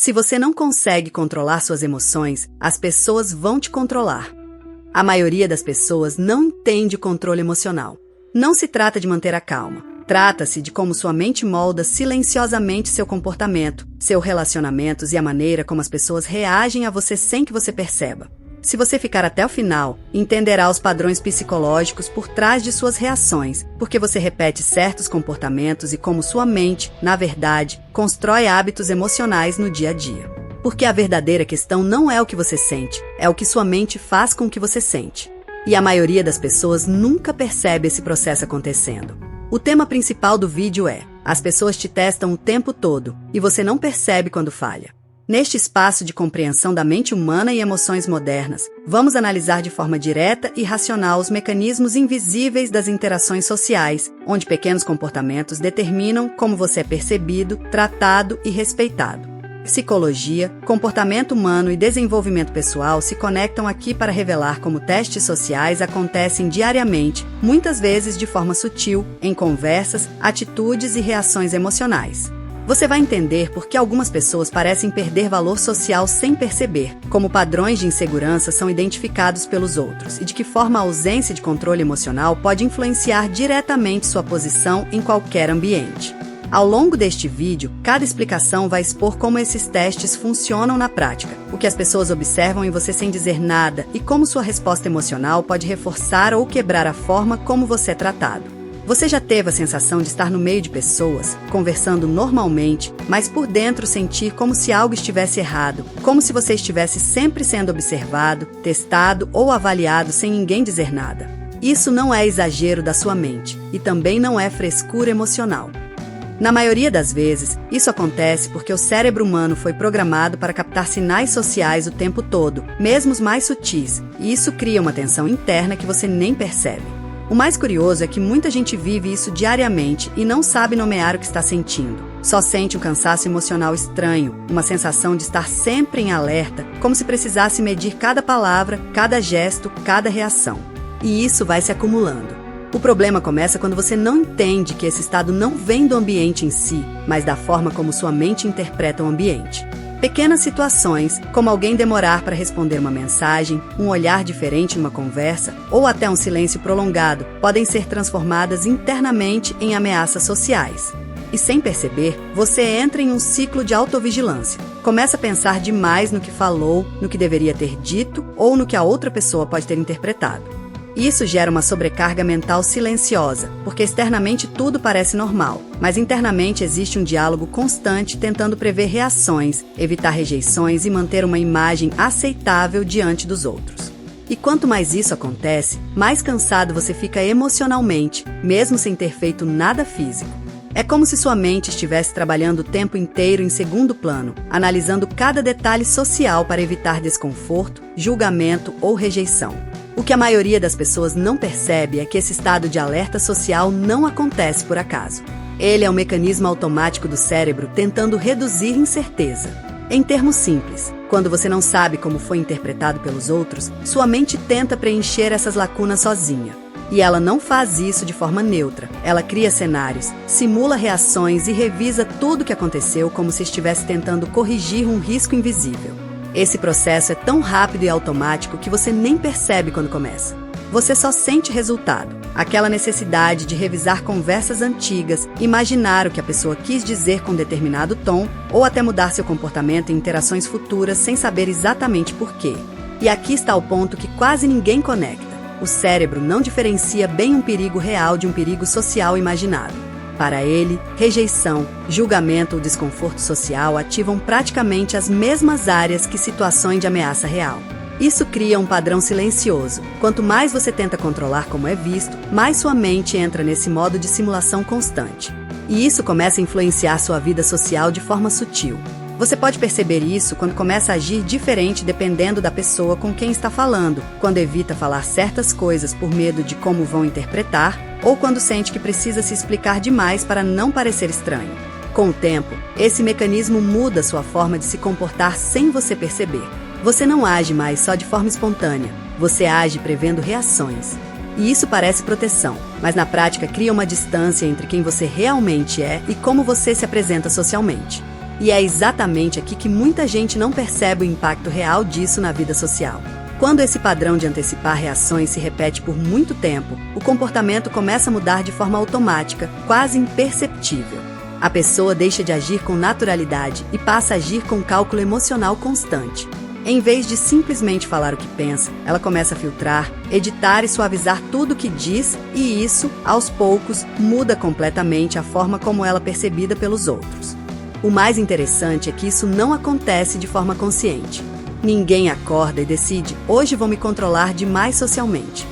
Se você não consegue controlar suas emoções, as pessoas vão te controlar. A maioria das pessoas não entende controle emocional. Não se trata de manter a calma. Trata-se de como sua mente molda silenciosamente seu comportamento, seus relacionamentos e a maneira como as pessoas reagem a você sem que você perceba. Se você ficar até o final, entenderá os padrões psicológicos por trás de suas reações, porque você repete certos comportamentos e como sua mente, na verdade, constrói hábitos emocionais no dia a dia. Porque a verdadeira questão não é o que você sente, é o que sua mente faz com o que você sente. E a maioria das pessoas nunca percebe esse processo acontecendo. O tema principal do vídeo é: as pessoas te testam o tempo todo, e você não percebe quando falha. Neste espaço de compreensão da mente humana e emoções modernas, vamos analisar de forma direta e racional os mecanismos invisíveis das interações sociais, onde pequenos comportamentos determinam como você é percebido, tratado e respeitado. Psicologia, comportamento humano e desenvolvimento pessoal se conectam aqui para revelar como testes sociais acontecem diariamente, muitas vezes de forma sutil, em conversas, atitudes e reações emocionais. Você vai entender por que algumas pessoas parecem perder valor social sem perceber, como padrões de insegurança são identificados pelos outros e de que forma a ausência de controle emocional pode influenciar diretamente sua posição em qualquer ambiente. Ao longo deste vídeo, cada explicação vai expor como esses testes funcionam na prática, o que as pessoas observam em você sem dizer nada e como sua resposta emocional pode reforçar ou quebrar a forma como você é tratado. Você já teve a sensação de estar no meio de pessoas, conversando normalmente, mas por dentro sentir como se algo estivesse errado, como se você estivesse sempre sendo observado, testado ou avaliado sem ninguém dizer nada? Isso não é exagero da sua mente e também não é frescura emocional. Na maioria das vezes, isso acontece porque o cérebro humano foi programado para captar sinais sociais o tempo todo, mesmo os mais sutis, e isso cria uma tensão interna que você nem percebe. O mais curioso é que muita gente vive isso diariamente e não sabe nomear o que está sentindo. Só sente um cansaço emocional estranho, uma sensação de estar sempre em alerta, como se precisasse medir cada palavra, cada gesto, cada reação. E isso vai se acumulando. O problema começa quando você não entende que esse estado não vem do ambiente em si, mas da forma como sua mente interpreta o ambiente. Pequenas situações, como alguém demorar para responder uma mensagem, um olhar diferente em uma conversa ou até um silêncio prolongado, podem ser transformadas internamente em ameaças sociais. E sem perceber, você entra em um ciclo de autovigilância. Começa a pensar demais no que falou, no que deveria ter dito ou no que a outra pessoa pode ter interpretado. Isso gera uma sobrecarga mental silenciosa, porque externamente tudo parece normal, mas internamente existe um diálogo constante tentando prever reações, evitar rejeições e manter uma imagem aceitável diante dos outros. E quanto mais isso acontece, mais cansado você fica emocionalmente, mesmo sem ter feito nada físico. É como se sua mente estivesse trabalhando o tempo inteiro em segundo plano, analisando cada detalhe social para evitar desconforto, julgamento ou rejeição. O que a maioria das pessoas não percebe é que esse estado de alerta social não acontece por acaso. Ele é um mecanismo automático do cérebro tentando reduzir incerteza. Em termos simples, quando você não sabe como foi interpretado pelos outros, sua mente tenta preencher essas lacunas sozinha. E ela não faz isso de forma neutra. Ela cria cenários, simula reações e revisa tudo o que aconteceu como se estivesse tentando corrigir um risco invisível. Esse processo é tão rápido e automático que você nem percebe quando começa. Você só sente resultado, aquela necessidade de revisar conversas antigas, imaginar o que a pessoa quis dizer com determinado tom, ou até mudar seu comportamento em interações futuras sem saber exatamente por quê. E aqui está o ponto que quase ninguém conecta. O cérebro não diferencia bem um perigo real de um perigo social imaginado. Para ele, rejeição, julgamento ou desconforto social ativam praticamente as mesmas áreas que situações de ameaça real. Isso cria um padrão silencioso. Quanto mais você tenta controlar como é visto, mais sua mente entra nesse modo de simulação constante. E isso começa a influenciar sua vida social de forma sutil. Você pode perceber isso quando começa a agir diferente dependendo da pessoa com quem está falando, quando evita falar certas coisas por medo de como vão interpretar, ou quando sente que precisa se explicar demais para não parecer estranho. Com o tempo, esse mecanismo muda sua forma de se comportar sem você perceber. Você não age mais só de forma espontânea, você age prevendo reações. E isso parece proteção, mas na prática cria uma distância entre quem você realmente é e como você se apresenta socialmente. E é exatamente aqui que muita gente não percebe o impacto real disso na vida social. Quando esse padrão de antecipar reações se repete por muito tempo, o comportamento começa a mudar de forma automática, quase imperceptível. A pessoa deixa de agir com naturalidade e passa a agir com cálculo emocional constante. Em vez de simplesmente falar o que pensa, ela começa a filtrar, editar e suavizar tudo o que diz, e isso, aos poucos, muda completamente a forma como ela é percebida pelos outros. O mais interessante é que isso não acontece de forma consciente. Ninguém acorda e decide, hoje vou me controlar demais socialmente.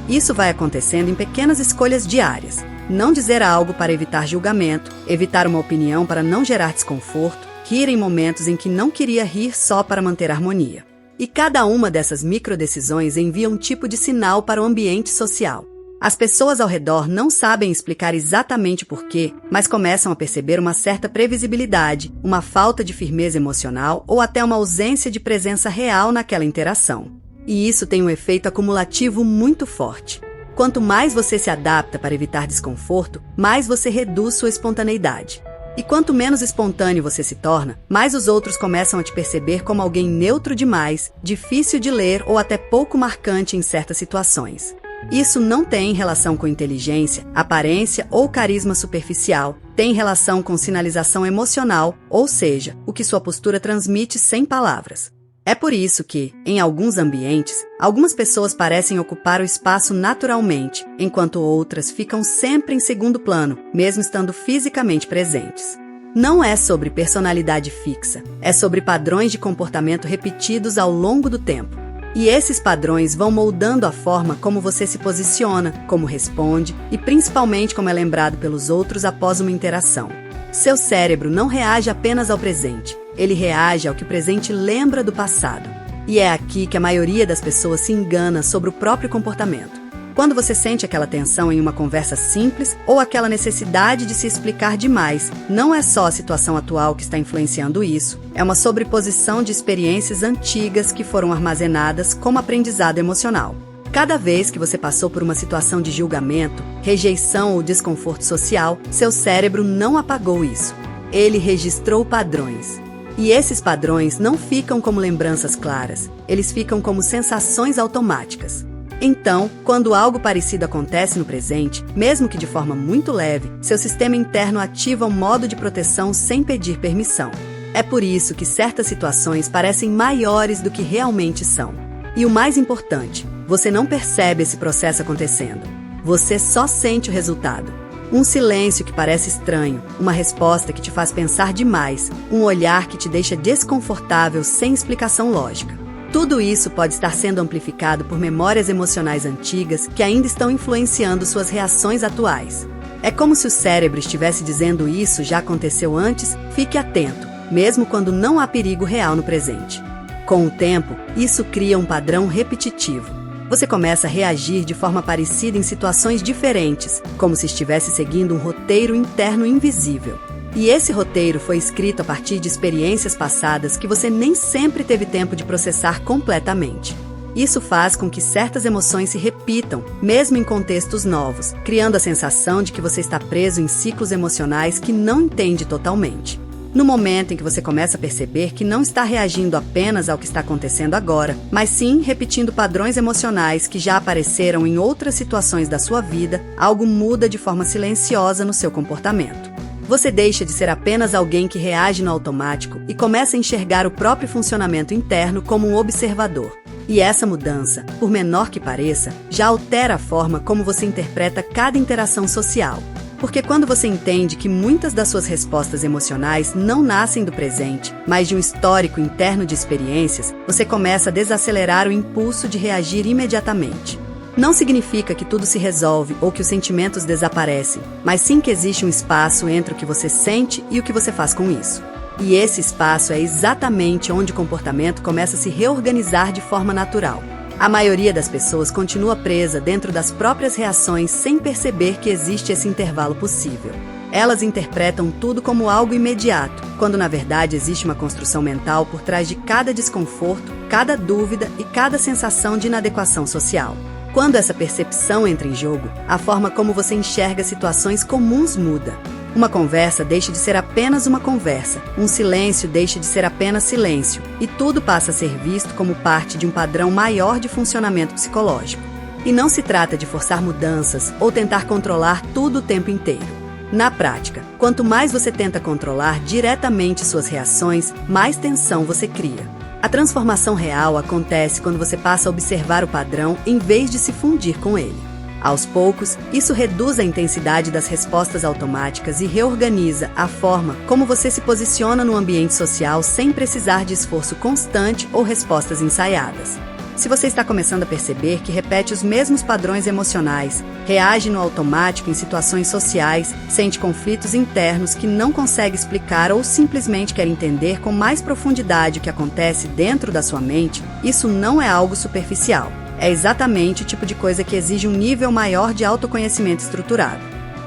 Isso vai acontecendo em pequenas escolhas diárias. Não dizer algo para evitar julgamento, evitar uma opinião para não gerar desconforto, rir em momentos em que não queria rir só para manter a harmonia. E cada uma dessas microdecisões envia um tipo de sinal para o ambiente social. As pessoas ao redor não sabem explicar exatamente por quê, mas começam a perceber uma certa previsibilidade, uma falta de firmeza emocional ou até uma ausência de presença real naquela interação. E isso tem um efeito acumulativo muito forte. Quanto mais você se adapta para evitar desconforto, mais você reduz sua espontaneidade. E quanto menos espontâneo você se torna, mais os outros começam a te perceber como alguém neutro demais, difícil de ler ou até pouco marcante em certas situações. Isso não tem relação com inteligência, aparência ou carisma superficial, tem relação com sinalização emocional, ou seja, o que sua postura transmite sem palavras. É por isso que, em alguns ambientes, algumas pessoas parecem ocupar o espaço naturalmente, enquanto outras ficam sempre em segundo plano, mesmo estando fisicamente presentes. Não é sobre personalidade fixa, é sobre padrões de comportamento repetidos ao longo do tempo. E esses padrões vão moldando a forma como você se posiciona, como responde e principalmente como é lembrado pelos outros após uma interação. Seu cérebro não reage apenas ao presente, ele reage ao que o presente lembra do passado. E é aqui que a maioria das pessoas se engana sobre o próprio comportamento. Quando você sente aquela tensão em uma conversa simples ou aquela necessidade de se explicar demais, não é só a situação atual que está influenciando isso, é uma sobreposição de experiências antigas que foram armazenadas como aprendizado emocional. Cada vez que você passou por uma situação de julgamento, rejeição ou desconforto social, seu cérebro não apagou isso. Ele registrou padrões. E esses padrões não ficam como lembranças claras, eles ficam como sensações automáticas. Então, quando algo parecido acontece no presente, mesmo que de forma muito leve, seu sistema interno ativa um modo de proteção sem pedir permissão. É por isso que certas situações parecem maiores do que realmente são. E o mais importante, você não percebe esse processo acontecendo. Você só sente o resultado. Um silêncio que parece estranho, uma resposta que te faz pensar demais, um olhar que te deixa desconfortável sem explicação lógica. Tudo isso pode estar sendo amplificado por memórias emocionais antigas que ainda estão influenciando suas reações atuais. É como se o cérebro estivesse dizendo isso já aconteceu antes, fique atento, mesmo quando não há perigo real no presente. Com o tempo, isso cria um padrão repetitivo. Você começa a reagir de forma parecida em situações diferentes, como se estivesse seguindo um roteiro interno invisível. E esse roteiro foi escrito a partir de experiências passadas que você nem sempre teve tempo de processar completamente. Isso faz com que certas emoções se repitam, mesmo em contextos novos, criando a sensação de que você está preso em ciclos emocionais que não entende totalmente. No momento em que você começa a perceber que não está reagindo apenas ao que está acontecendo agora, mas sim repetindo padrões emocionais que já apareceram em outras situações da sua vida, algo muda de forma silenciosa no seu comportamento. Você deixa de ser apenas alguém que reage no automático e começa a enxergar o próprio funcionamento interno como um observador. E essa mudança, por menor que pareça, já altera a forma como você interpreta cada interação social. Porque quando você entende que muitas das suas respostas emocionais não nascem do presente, mas de um histórico interno de experiências, você começa a desacelerar o impulso de reagir imediatamente. Não significa que tudo se resolve ou que os sentimentos desaparecem, mas sim que existe um espaço entre o que você sente e o que você faz com isso. E esse espaço é exatamente onde o comportamento começa a se reorganizar de forma natural. A maioria das pessoas continua presa dentro das próprias reações sem perceber que existe esse intervalo possível. Elas interpretam tudo como algo imediato, quando na verdade existe uma construção mental por trás de cada desconforto, cada dúvida e cada sensação de inadequação social. Quando essa percepção entra em jogo, a forma como você enxerga situações comuns muda. Uma conversa deixa de ser apenas uma conversa, um silêncio deixa de ser apenas silêncio, e tudo passa a ser visto como parte de um padrão maior de funcionamento psicológico. E não se trata de forçar mudanças ou tentar controlar tudo o tempo inteiro. Na prática, quanto mais você tenta controlar diretamente suas reações, mais tensão você cria. A transformação real acontece quando você passa a observar o padrão em vez de se fundir com ele. Aos poucos, isso reduz a intensidade das respostas automáticas e reorganiza a forma como você se posiciona no ambiente social sem precisar de esforço constante ou respostas ensaiadas. Se você está começando a perceber que repete os mesmos padrões emocionais, reage no automático em situações sociais, sente conflitos internos que não consegue explicar ou simplesmente quer entender com mais profundidade o que acontece dentro da sua mente, isso não é algo superficial. É exatamente o tipo de coisa que exige um nível maior de autoconhecimento estruturado.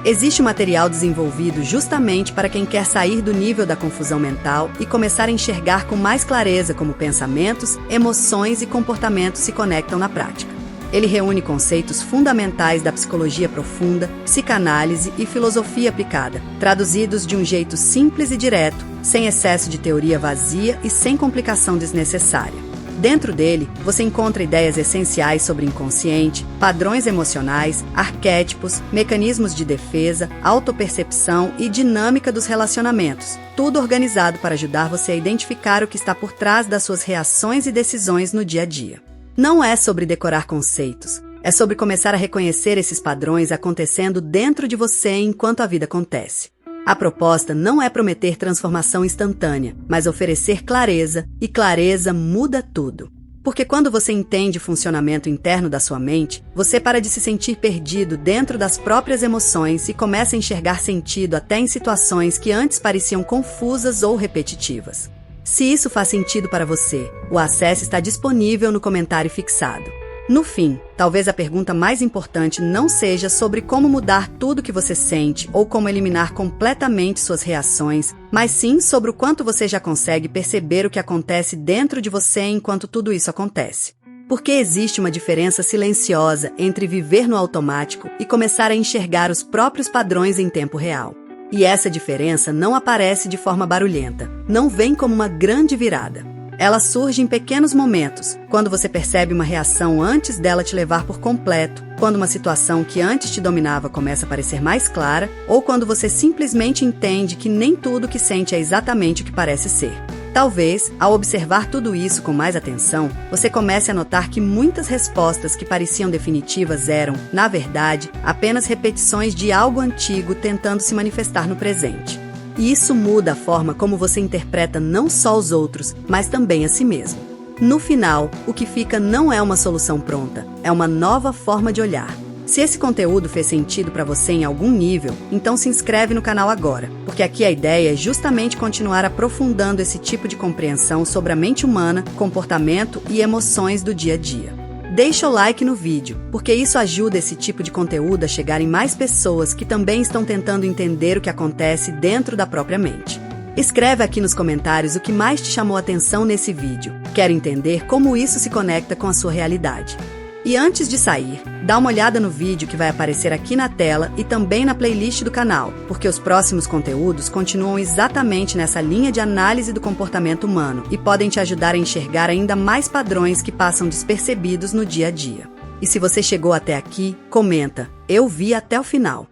Existe um material desenvolvido justamente para quem quer sair do nível da confusão mental e começar a enxergar com mais clareza como pensamentos, emoções e comportamentos se conectam na prática. Ele reúne conceitos fundamentais da psicologia profunda, psicanálise e filosofia aplicada, traduzidos de um jeito simples e direto, sem excesso de teoria vazia e sem complicação desnecessária. Dentro dele, você encontra ideias essenciais sobre inconsciente, padrões emocionais, arquétipos, mecanismos de defesa, autopercepção e dinâmica dos relacionamentos, tudo organizado para ajudar você a identificar o que está por trás das suas reações e decisões no dia a dia. Não é sobre decorar conceitos, é sobre começar a reconhecer esses padrões acontecendo dentro de você enquanto a vida acontece. A proposta não é prometer transformação instantânea, mas oferecer clareza, e clareza muda tudo. Porque quando você entende o funcionamento interno da sua mente, você para de se sentir perdido dentro das próprias emoções e começa a enxergar sentido até em situações que antes pareciam confusas ou repetitivas. Se isso faz sentido para você, o acesso está disponível no comentário fixado. No fim, talvez a pergunta mais importante não seja sobre como mudar tudo que você sente ou como eliminar completamente suas reações, mas sim sobre o quanto você já consegue perceber o que acontece dentro de você enquanto tudo isso acontece. Porque existe uma diferença silenciosa entre viver no automático e começar a enxergar os próprios padrões em tempo real. E essa diferença não aparece de forma barulhenta, não vem como uma grande virada. Ela surge em pequenos momentos, quando você percebe uma reação antes dela te levar por completo, quando uma situação que antes te dominava começa a parecer mais clara, ou quando você simplesmente entende que nem tudo que sente é exatamente o que parece ser. Talvez, ao observar tudo isso com mais atenção, você comece a notar que muitas respostas que pareciam definitivas eram, na verdade, apenas repetições de algo antigo tentando se manifestar no presente. E isso muda a forma como você interpreta não só os outros, mas também a si mesmo. No final, o que fica não é uma solução pronta, é uma nova forma de olhar. Se esse conteúdo fez sentido para você em algum nível, então se inscreve no canal agora, porque aqui a ideia é justamente continuar aprofundando esse tipo de compreensão sobre a mente humana, comportamento e emoções do dia a dia. Deixa o like no vídeo, porque isso ajuda esse tipo de conteúdo a chegar em mais pessoas que também estão tentando entender o que acontece dentro da própria mente. Escreve aqui nos comentários o que mais te chamou a atenção nesse vídeo. Quero entender como isso se conecta com a sua realidade. E antes de sair, dá uma olhada no vídeo que vai aparecer aqui na tela e também na playlist do canal, porque os próximos conteúdos continuam exatamente nessa linha de análise do comportamento humano e podem te ajudar a enxergar ainda mais padrões que passam despercebidos no dia a dia. E se você chegou até aqui, comenta, eu vi até o final.